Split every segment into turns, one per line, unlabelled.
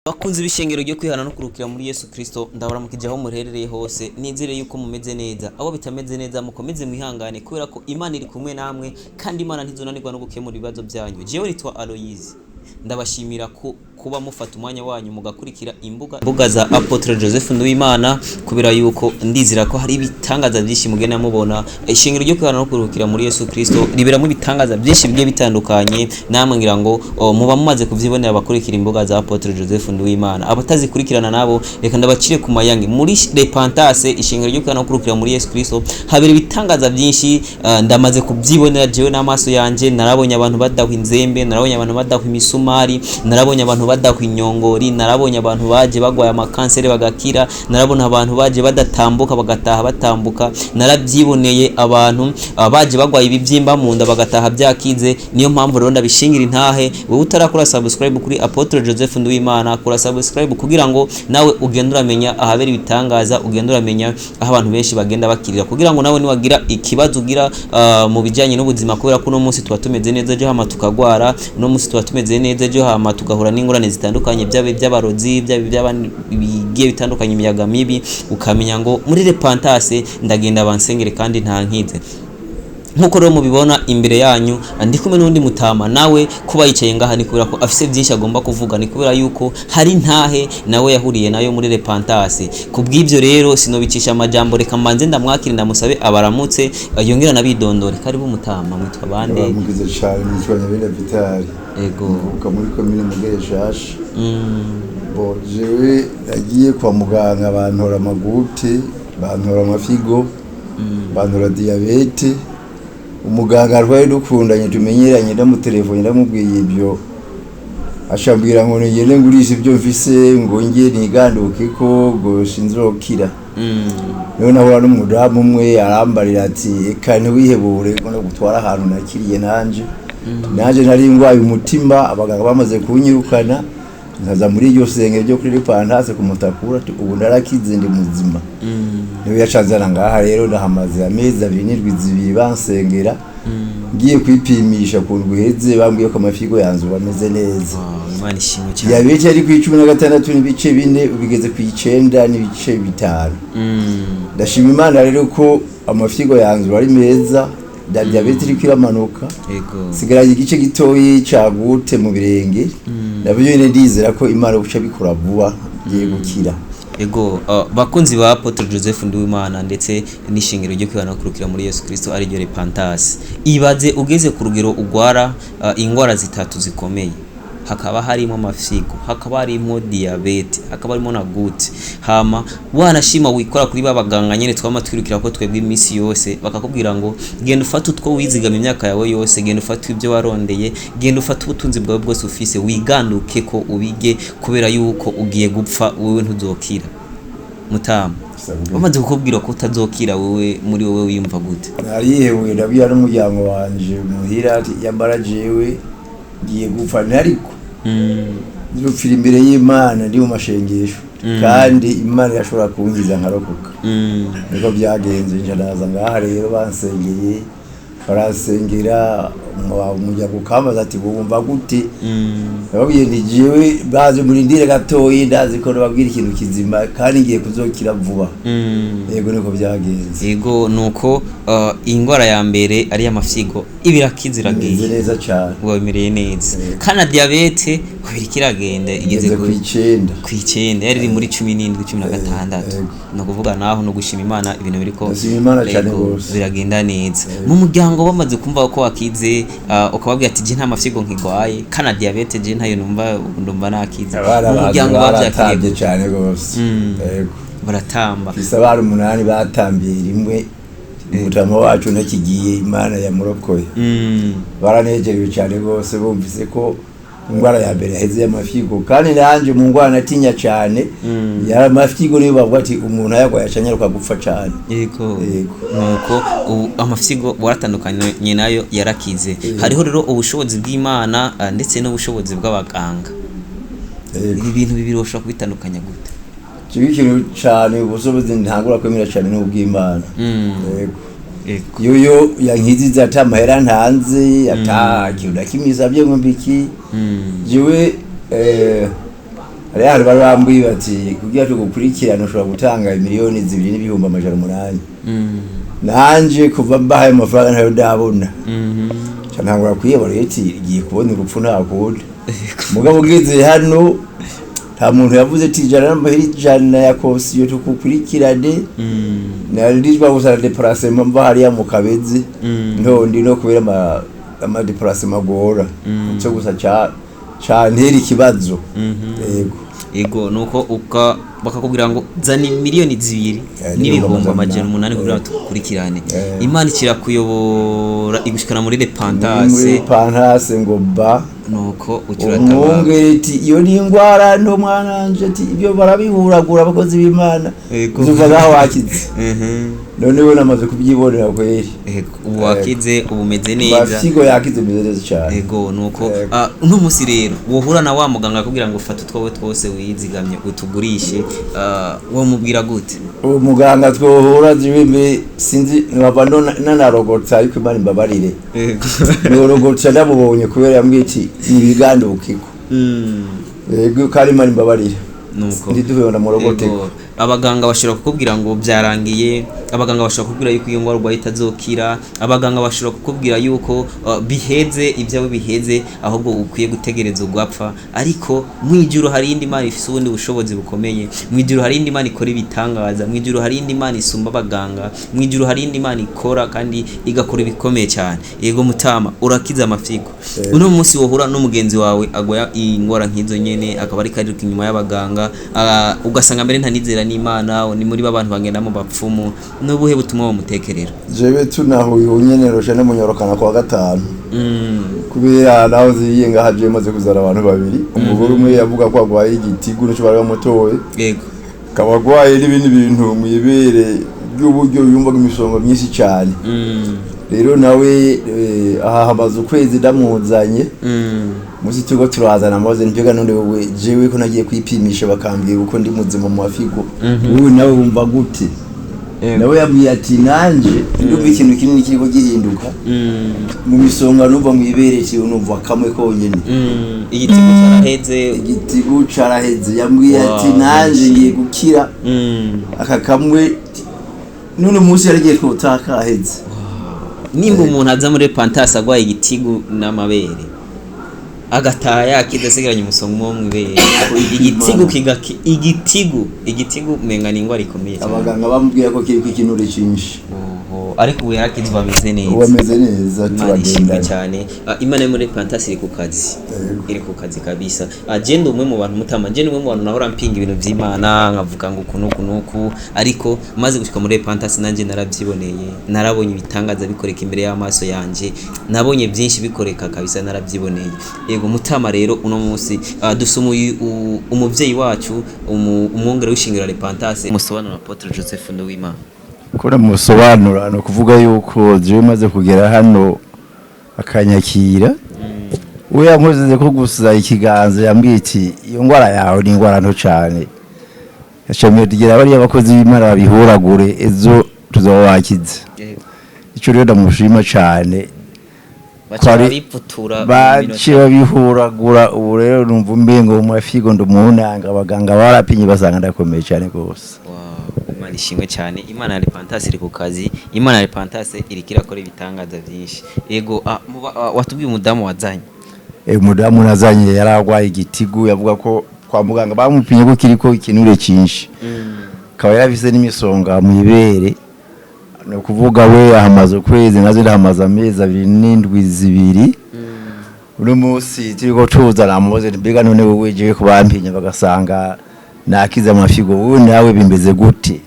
Bakunzi b'ishengero ryo kwihana no kurukira muri Yesu Kristo ndabaramukije aho muherereye hose nizere yuko mumeze neza abo bitameze neza mukomeze mwihangane kubera ko Imana iri kumwe namwe kandi Imana ntizonanirwa no gukemura ibibazo byanyu. Jewe nitwa Aloyizi ndabashimira kuba mufata umwanya wanyu mugakurikira imbuga za Apotre Joseph Nduwimana kubera yuko ndizira ko hari ibitangaza byinshi mugena mubona ishengero ryo kwihana no kurukira muri Yesu Kristo riberamo ibitangaza byinshi bigiye bitandukanye namwe ngira ngo muba mumaze kuvyibonera abakurikira imbuga za Apotre Joseph Nduwimana abatazikurikirana nabo reka ndabacire ku mayange muri Repentance ishengero ryo kwihana no kurukira muri Yesu Kristo habera ibitangaza byinshi ndamaze kuvyibonera jewe n'amaso yanje narabonye abantu badahwa inzembe narabonye abantu badahwa imisumari narabonye abantu badahwa inyongori narabonye abantu baje bagwaye amakansere bagakira narabona abantu baje badatambuka bagataha batambuka narabyiboneye abantu baje bagwaye ibibyimba mu nda bagataha byakize niyo mpamvu rero ndabishingira intahe wowe utarakora subscribe kuri Apotre Joseph Nduwimana kora subscribe kugira ngo nawe ugende uramenya ahabera ibitangaza ugende uramenya aho abantu benshi bagenda bakirira kugira ngo nawe niwagira ikibazo ugira mu bijyanye n'ubuzima kubera ko no munsi tuba tumeze neza ejo hama tukagwara no munsi tuba tumeze neza ejo hama tugahura n'ingorane zitandukanye by'abarozi bigiye bitandukanye imiyaga mibi ukamenya ngo muri Repentance ndagenda bansengere kandi nta nkize nkuko rero mubibona imbere yanyu ndi kumwe n'undi mutama nawe kuba yicaye ngaha ni kubera ko afise byinshi agomba kuvuga ni kubera yuko hari ntahe nawe yahuriye nayo muri Repentance kubw'ibyo rero sinobicisha amajambo reka mbanze ndamwakira ndamusabe abaramutse yongera nabidondore karibu mutama mwitwa bande
mugize cyane mwitwa Nyabenda Vitali
ego
uka muri commune Mugeshashi bo jewe nagiye kwa muganga abantora amaguti bantora amafigo bantora diabete umuganga arwaye dukundanye tumenyeranye ndamutelefone ndamubwiye ibyo ashambira ngo ngende ngurisha ibyo mfise ngo ngiye niganduke ko go sinzokira none naho n'umudamu umwe arambarira ati eka ntiwihebure ngo no gutwara ahantu nakiriye nanje nari ngwaye umutima abaganga bamaze kunyirukana nkaza muri iryo sengero ryo kuri Repentance kumutakura ubu ndarakize ndi muzima niwe yacazana ngaha rero ndahamaze amezi 2 bansengera ngiye kwipimisha ku ndwiheze bambwiye ko amafigo yanzu bameze neza
Imana ishimwe cyane
yabije ari ku 16 n'ibice 4 ubigeze ku 9 n'ibice 5 ndashima Imana rero ko amafigo yanzu ari meza diabete iri kwiramanuka
ego
sigaraye igice gitoyi cagute mu birenge nabyo nyine ndizera ko Imana uca bikora vuba giye gukira
ego bakunzi ba Apotre Joseph Nduwimana ndetse n'ishingiro ryo kwihana no kurukira muri Yesu Kristo ari ryo Repentance ibaze ugeze ku rugero ugwara ingwara zitatu zikomeye hakaba harimo amafigo hakaba harimo diabete hakaba harimo na gute hama wanashima wikora kuri babaganga nyene twamatwirukira ko twebwe imisi yose bakakubwira ngo genda ufata utwo wizigama imyaka yawe yose genda ufata ibyo warondeye genda ufata ubutunzi bwawe bwose ufise wiganduke ko ubige kubera yuko ugiye gupfa wewe ntuzokira mutama bamaze kukubwira ko utazokira wewe muri wowe wiyumva gute
narihewe ndabiya n'umuryango wanje muhira yambara jewe ngiye gupfa ariko nzopfira imbere y'Imana ndi mu mashengesho kandi Imana yashobora kungiza nkarokoka niko byagenze nje ndaza ngaha rero bansengeye barasengera umuryango ukamaza ati bumva gute babwiye ndi jewe baje muri ndire gatoyi ndazi ko babwira ikintu kizima kandi ngiye kuzokira vuba yego niko byagenze
yego nuko ingwara ya mbere ari y'amafigo ibirakiziragiye
neza cyane
wabimereye neza kana diabete birikiragenda igeze
ku 9
yari muri 17 16 no kuvuga naho no gushima Imana ibintu biriko biragenda neza mu muryango bamaze kumva ko wakize ukababwira ati je nta mafigo nkigwaye kana diabete je ntayo ndumva nakize
mu muryango bavyakiriye cyane gose yego
baratamba
bisabara 8 batambiye rimwe umutama wacu nakigiye Imana yamurokoye baranejerewe cyane gose bumvise ko ingwara ya mbere yaheze y'amafigo kandi nanje mu ngwara natinya cyane ya amafigo niyo bavuga ati umuntu ayagwaye acanyaruka gupfa cyane
yego nuko amafigo waratandukanye nayo yarakize hariho rero ubushobozi bw'Imana ndetse n'ubushobozi bw'abaganga ibi bintu bibiri ushobora kubitandukanya gute
ikintu cyane ubushobozi ntagura kwemera cyane n'ubw'Imana yego yoyo yankiziza ata mahera ntanze ata kiuda kimisabye ngo mbiki jewe hari bari bambwiye bati kugira tugukurikirana ushobora gutanga miliyoni 2,800,000 nanje kuva mbahaye amafaranga ntayo ndabona cyantangura kwiyebora yeti igiye kubona urupfu nta kundi mugabo ugeze hano nta muntu yavuze ati ijana ya kosiyo tukukurikirane narijwa gusara déplacement mva hariya mu Kabezi ntondi no kubera ama déplacement gora cyo gusa ntera ikibazo
ego nuko bakakubwira ngo zani miliyoni 2,800,000 kugira ngo tukurikirane Imana kirakuyobora igushikana muri repentance
ngo ba
nuko ukirataba
umwungeti iyo ni ingwara nto mwananje ati ibyo barabihuragura abakozi b'Imana uzuva gaho wakize none we namaze kubyibonera kweri
ubu wakize ubumeze neza
bafyigo yakize meze cyane
ego nuko uno musi rero wohura na wa muganga kugira ngo ufate utwowe twose wizigamye utugurishe wo mubwira gute
umuganga twohura zibime sinzi nkaba nanarogotsa ariko Imana imbabarire no rogotsa ndamubonye kubera yambwiye ati ibigandukiko ego kandi Imana imbabarire nuko ndiduhera mu rogoteko
abaganga bashobora kukubwira ngo byarangiye abaganga bashobora kukubwira yuko iyo ngwara urwaye itazokira abaganga bashobora kukubwira yuko biheze ibyawe biheze ahubwo ukwiye gutegereza ugapfa ariko mwijuru hari indi Imana ifise ubundi bushobozi bukomeye mwijuru hari indi Imana ikora ibitangaza mwijuru hari indi Imana isumba abaganga mwijuru hari indi Imana ikora kandi igakora ibikomeye cyane yego Mutama urakiza amafyigo uno munsi wohura n'umugenzi wawe agwaya ingwara nk'izo nyene akaba ari kariruka inyuma y'abaganga ugasanga mbere ntanizera n'Imana ni muri babantu bagenda mu bapfumu n'ubuhe butumwa wo mutekerera
jewe tunahuye unyenero cyane munyorokana kwa gatanu kubera naho ziyenga haje maze kuzara abantu babiri umugore umwe yavuga ko agwaye igitigu n'icyo bari bamutoye
yego
kabagwaye n'ibindi bintu mwibere by'uburyo yumvaga imisongo myinshi cyane rero nawe aha hamaze ukwezi ndamuzanye musi tugo turazana amaze nivyo none wewe jewe ko nagiye kwipimisha bakambwira uko ndi muzima mu afigo ubu nawe wumva gute nawe yabwiye ati nanje ndumva ikintu kinini kiriko gihinduka mu misonga numva mwibere cyo numva kamwe konyene igitigu caraheze yambwiye ati nanje ngiye gukira aka kamwe none umunsi yaragiye twotaka aheze
nimba umuntu aza muri repentance agwaye igitigu n'amabere agataha yakidasigaranye umusonga wo mwibere igitigu menga ni ingwara ikomeye
abaganga bamubwiye ko kiri kw'ikinure cyinshi
ariko ubu yarakizwa bameze neza
bameze neza turagenda
cyane Imana yo muri repentance iri ku kazi kabisa agenda umwe mu bantu Mutama agenda umwe mu bantu nahora mpinga ibintu by'Imana nkavuga ngo kunuku ariko maze gushika muri repentance nanje narabyiboneye narabonye ibitangaza bikoreka imbere y'amaso yanje nabonye byinshi bikoreka kabisa narabyiboneye yego Mutama rero uno munsi dusumuye umuvyeyi wacu umwongere w'ishingiro repentance musobanura Apotre Joseph Nduwimana
kora musobanura no kuvuga yuko jewe maze kugera hano akanyakira we yankoze ko gusa ikiganza yambwiye iti iyo ngwara yawe ni ngwara nto cyane yashamiye tugira bari abakozi b'Imana babihuragure ezo tuzowakize ico rero ndamushima cyane baciye babihuragura ubu rero numva mbengo mu afigo ndumunanga abaganga barapinye basanga ndakomeye cyane gose
Imana ishimwe cyane Imana ya repentance iri ku kazi Imana ya repentance iri kirakora ibitangaza byinshi yego watubwiye umudamu wazanye
umudamu nazanye yaragwaye igitigu yavuga ko kwa muganga bamupinye ko kiriko ikinure cyinshi kaba yarafise n'imisonga mu ibere no kuvuga we ahamaze ukwezi nazo ndahamaza amezi 2 uno munsi turiko tuza namuze mbega none wewe jewe kubampinya bagasanga nakiza amafigo wowe nawe bimbeze gute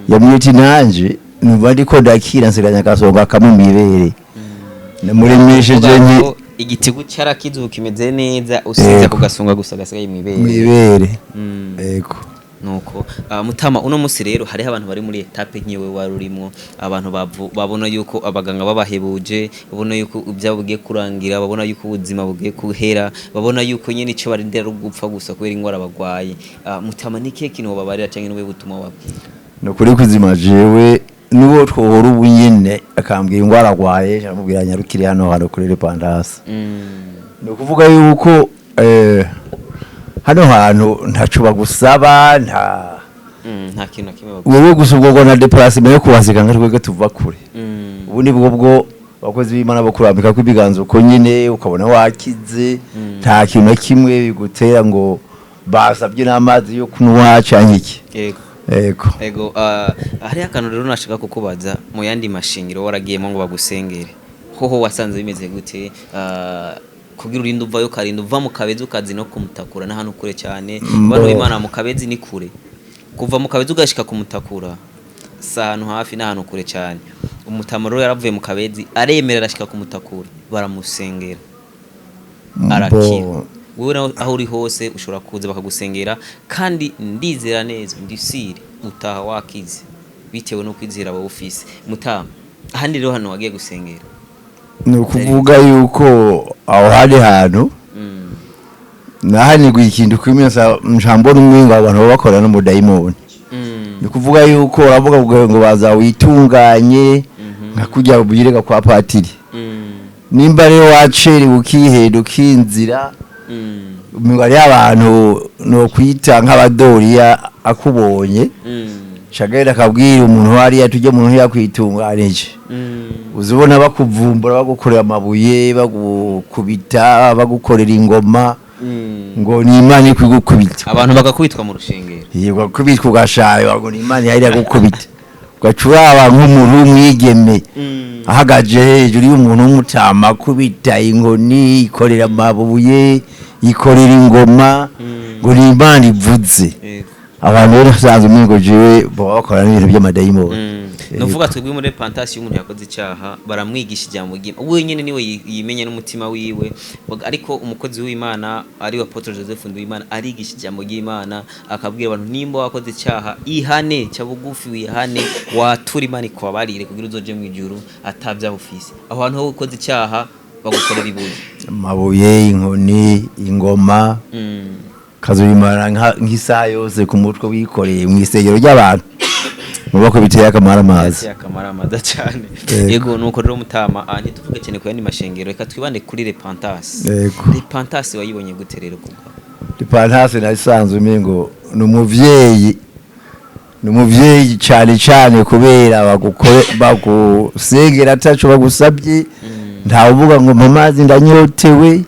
yamwiti nanje numva ndiko ndakira nsiganya kasonga kamwe mibere namuremesheje nyi
igitigu cyarakizuka kimeze neza usize kugasonga gusa gasigaye
mibere ego
nuko Mutama uno munsi rero hariho abantu bari muri etape nkiwe warurimo abantu babona yuko abaganga babahebuje babona yuko ibyabo bugiye kurangira babona yuko ubuzima bugiye kuhera babona yuko nyine ico barindira gupfa gusa kubera ingwara bagwaye Mutama niki kintu babarira cyangwa niwe butuma wabwira
no kuri kuzima jewe nuwo twohora ubunyene akambwira ingwara agwaye cyamubwira nyarukire hano kuri repentance no kuvuga yuko hano hantu ntaco bagusaba
nta kintu kimwe
wewe gusa ubwo na déplacement yo kubasika ngatwege tuva kure ubu ni bwo abakozi b'Imana bo kurambika ko ibiganzo uko nyine ukabona wakize nta kintu kimwe bigutera ngo basabye n'amazi yo kunywa cyangiki ego
hari akantu rero nashaka kukubaza mu yandi mashingiro waragiyemo ngo bagusengere hoho wasanze bimeze gute kugira urinde uvayo karinda uva mu Kabezi ukazi no kumutakura na hano kure cyane bano b'Imana mu Kabezi ni kure kuva mu Kabezi ugashika kumutakura sano hafi na hano kure cyane umutamuro yaravuye mu Kabezi aremerera ashika kumutakura baramusengera arakira wewe aho uri hose ushobora kuza bakagusengera kandi ndizera neza ndisire utaha wakize bitewe no kwizera aba office mutama ahandi rero hano wagiye gusengera
ni ukuvuga yuko aho hari hantu nahaniguye ikintu kwimeza njambo n'umwingo abantu bakora no mudayimoni ni kuvuga yuko uravuga ngo baza witunganye nka kujya ubirega kwa patiri nimba rero waceri ukiheda ukinzira umubare y'abantu no kwita nk'abadoriya akubonye shagera akabwira umuntu wari yatuje umuntu yakwitunganije uzubona bakuvumbura bagukorera amabuye bagukubita bagukorera ingoma ngo ni Imana ikugukubita
abantu bagakubitwa mu rushengero
yego kubitwa ugashaye ngo ni Imana yari yagukubita ugacuraba nk'umuntu w'umwigeme ahagaje hejuru y'umuntu w'umutama kubita inkoni ikorera amabuye ikorera ingoma ngo ni Imana ivuze abantu rero basanzwe umengo jewe bakora n'ibintu by'amadayimoni
novuga twebwe muri Repentance y'umuntu yakoze icyaha baramwigisha ijambo ry'Imana we nyene niwe yimenye n'umutima wiwe ariko umukozi w'Imana ari wa Apotre Joseph Nduwimana arigisha ijambo ry'Imana akabwira abantu nimba wakoze icyaha ihane cyabugufi wihane watura Imana ikobabarire kugira uzoje mu ijuru atavya ofisi aho hantu ho ukoze icyaha bagukorera ibuye
amabuye inkoni ingoma kazurimana nk'isaha yose ku mutwe wikoreye mu isengero ry'abantu mubako biteye akamara amazi
cyane yego nuko rero mutama ntituvuge cyane ku yandi mashengero reka twibande kuri Repentance Repentance wayibonye gute rero kubwa
Repentance nasanzwe umengo n'umuvyeyi cyane kubera bagusengera ataco bagusabye nta uvuga ngo mamazi ndanyotewe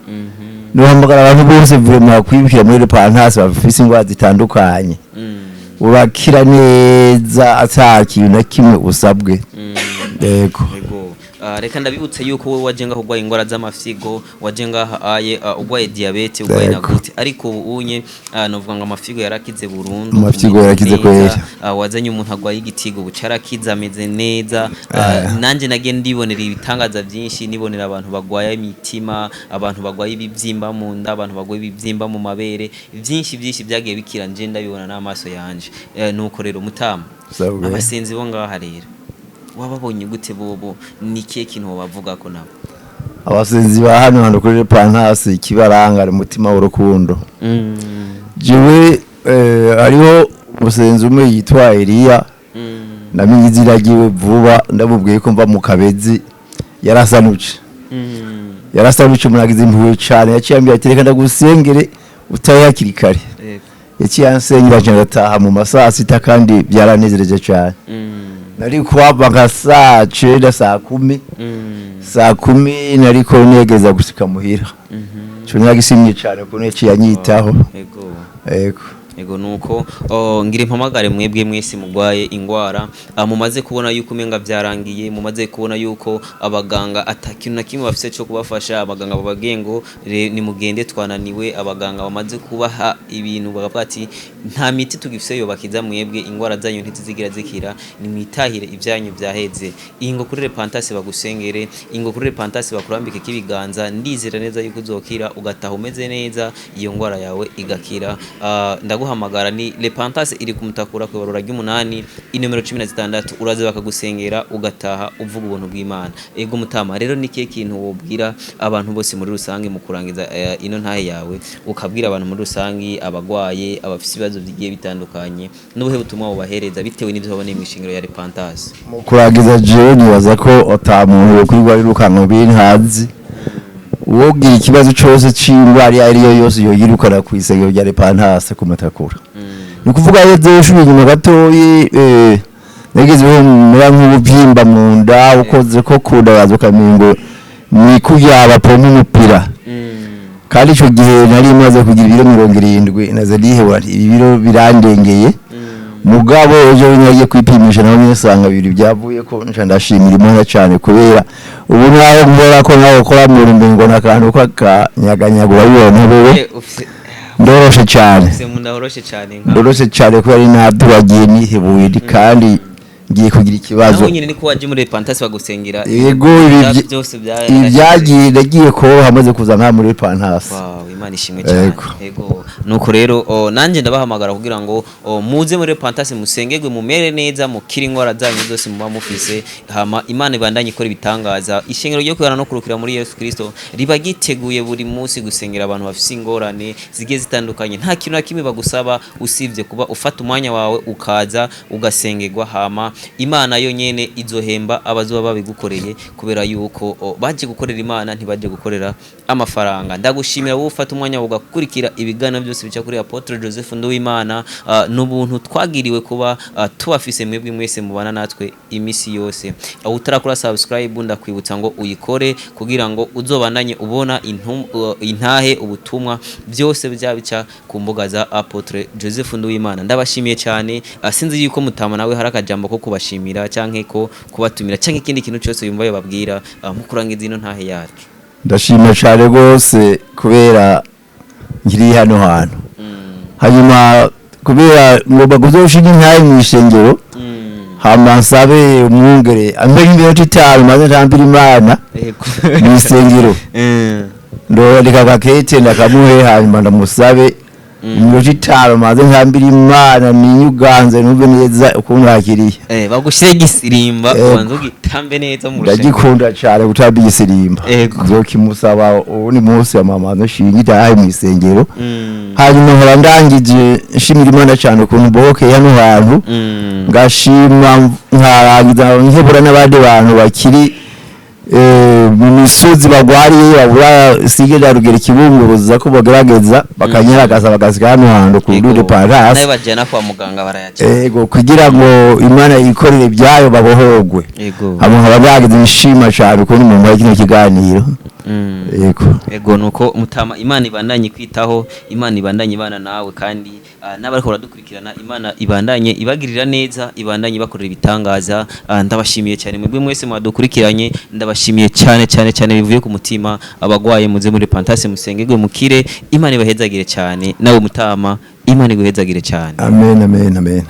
nuhamagara abantu bose vraiment kwibikira muri Repentance bafise ingwara zitandukanye urakira neza ataki na kimwe usabwe yego
reka ndabibutse yuko wowe wajenga kugwaye ingwara z'amafigo wajenga aye ugwaye diabete ugwaye na gute ariko unye novuga ngo amafigo yarakize burundu
amafigo yarakize kwera
wazanye umuntu agwaye igitigo bucarakiza ameze neza nanje nage ndibonera ibitangaza byinshi nibonera abantu bagwaye imitima abantu bagwaye ibibyimba mu nda abantu bagwaye ibibyimba mu mabere byinshi byagiye bikira nje ndabibona n'amaso yanje nuko rero mutama abasenzi bo ngaha rero wababonye gute bobo ni kintu bavuga ko nabo
abasenzi ba hano kuri Repentance kibaranga umutima w'urukundo jewe hariho umusenzi umwe yitwa Eliya namenye izina ryiwe vuba ndamubwiye ko mva mu Kabezi yarasanuce muragize impuhwe cyane yaciye ambira ati reka ndagusengere utayakiri kare yaciye ansengera cyane ataha mu masaha sita kandi byaranezereje cyane nari kwaba nka saa 9 saa 10 nariko negeza gushika muhira cyo nyagisimye cyane ko neci yanyitaho ego
nuko ngira impamagare mwebwe mwese mugwaye ingwara mumaze kubona yuko umenga byarangiye mumaze kubona yuko abaganga atakintu na kimwe bafise cyo kubafasha abaganga babagengo ni mugende twananiwe abaganga bamaze kubaha ibintu bagavuga ati nta miti tugifise yo bakiza mwebwe ingwara zanyu ntitizigira zikira ni mwitahire ibyanyu byaheze ingo kuri Repentance bagusengere ingo kuri Repentance bakurambike kibiganza ndizera neza yuko uzokira ugataha umeze neza iyo ngwara yawe igakira ndaguhamagara ni Repentance iri kumutakura ku barura ry'umunani inomero 16 uraze bakagusengera ugataha uvuga ubuntu bw'Imana ego mutama rero ni kintu wobwira abantu bose muri rusange mu kurangiza ino ntahe yawe ukabwira abantu muri rusange abagwaye abafise ibibazo bigiye bitandukanye n'ubuhe butumwa bubahereza bitewe n'ivyo babone mu ishingiro ya Repentance
mu kurangiza jewe nibaza ko atamuntu yo kwigwa rirukanka bintu hazi wogira ikibazo cyose c'indwara ariyo yose yoyirukana ku isengero rya Repentance ku Matakura. Ni kuvuga yezo ushuri inyuma gatoyi nagizeho mura nk'ububyimba mu nda ukoze ko kunda yazo kamingo ni kuyaba pompa umupira. Kandi ico gihe nari maze kugira ibiro 70 naze dihebura ibiro birandengeye. Mugabo ejo nyagiye kwipimisha naho nyesanga bibiri byavuye ko nca ndashimira Imana cyane kubera ubu naho ngora ko naho kora mu rumbengo nakantu kakanyaganyagura yone bewe ndoroshe cyane ndoroshe cyane kubera naburagiye nihebuye kandi ngiye kugira ikibazo
naho nyine niko waje muri Repentance bagusengera
yego byose byagiye nagiye ko hamaze kuza nka muri Repentance.
Imana ishimwe cyane yego nuko rero nanje ndabahamagara kugira ngo muze muri Repentance musengerwe mumere neza mukiri ingwara zanyu zose muba mufise hama Imana ibandanye ikora ibitangaza ishengero ryo kwihana no kurukira muri Yesu Kristo riba giteguye buri munsi gusengera abantu bafise ingorane zigiye zitandukanye nta kintu na kimwe bagusaba usivye kuba ufata umwanya wawe ukaza ugasengerwa hama Imana yo nyene izohemba abazoba babigukoreye kubera yuko baje gukorera Imana ntibaje gukorera amafaranga. Ndagushimira wowe ufata umwanya ugakurikira ibigana byose bica kuri Apotre Joseph Nduwimana n'ubuntu twagiriwe kuba tubafise mwebwe mwese mubana natwe imisi yose. Utarakora subscribe ndakwibutsa ngo uyikore kugira ngo uzobandanye ubona intahe ubutumwa byose byabica ku mbuga za Apotre Joseph Nduwimana. Ndabashimiye cyane sinzi yuko mutama nawe harakajambo ko kubashimira canke ko kubatumira canke ikindi kintu cyose yumva yo babwira mukurangiza ino ntahe yake.
Ndashima cyane gose kubera nkiri hano hantu hanyuma kubera ngomba kuzoshinga ntahe mu ishengero hama nsabe umwungere ambe iminota 5 maze ntambira Imana mu ishengero ndo ndikakakete ndakamuhe hanyuma ndamusabe iminota 5 maze ntambira Imana ninyuganze numve neza ukuntu hakiriye
bagushire gisirimba ubanza ugitambe neza mu rushengero
ndagikunda cyane gutamba igisirimba zokimusaba ubundi munsi ya mama nshinga itahe mu isengero hanyuma nkora ndangije nshimira Imana cyane ukuntu boke hano hantu ngashima nkarangiza nkebura n'abandi bantu bakiri mu misozi bagwariye babura sigera rugera kibunguruza ko bagerageza bakanyaragaza bagazika hano hantu ku Repentance
nayo bajyana kwa muganga barayaca
kugira ngo Imana ikorere byayo babohogwe abo nkabagagize nshima cyane ukuntu mu muri kino kiganiro
yego nuko mutama Imana ibandanye kwitaho Imana ibandanye ibana nawe kandi n'abariko baradukurikirana Imana ibandanye ibagirira neza ibandanye bakorera ibitangaza. Ndabashimiye cyane mwebwe mwese mwadukurikiranye ndabashimiye cyane bivuye ku mutima abagwaye muze muri Repentance musengerwe mukire Imana ibahezagire cyane nawe mutama Imana iguhezagire cyane.
Amen.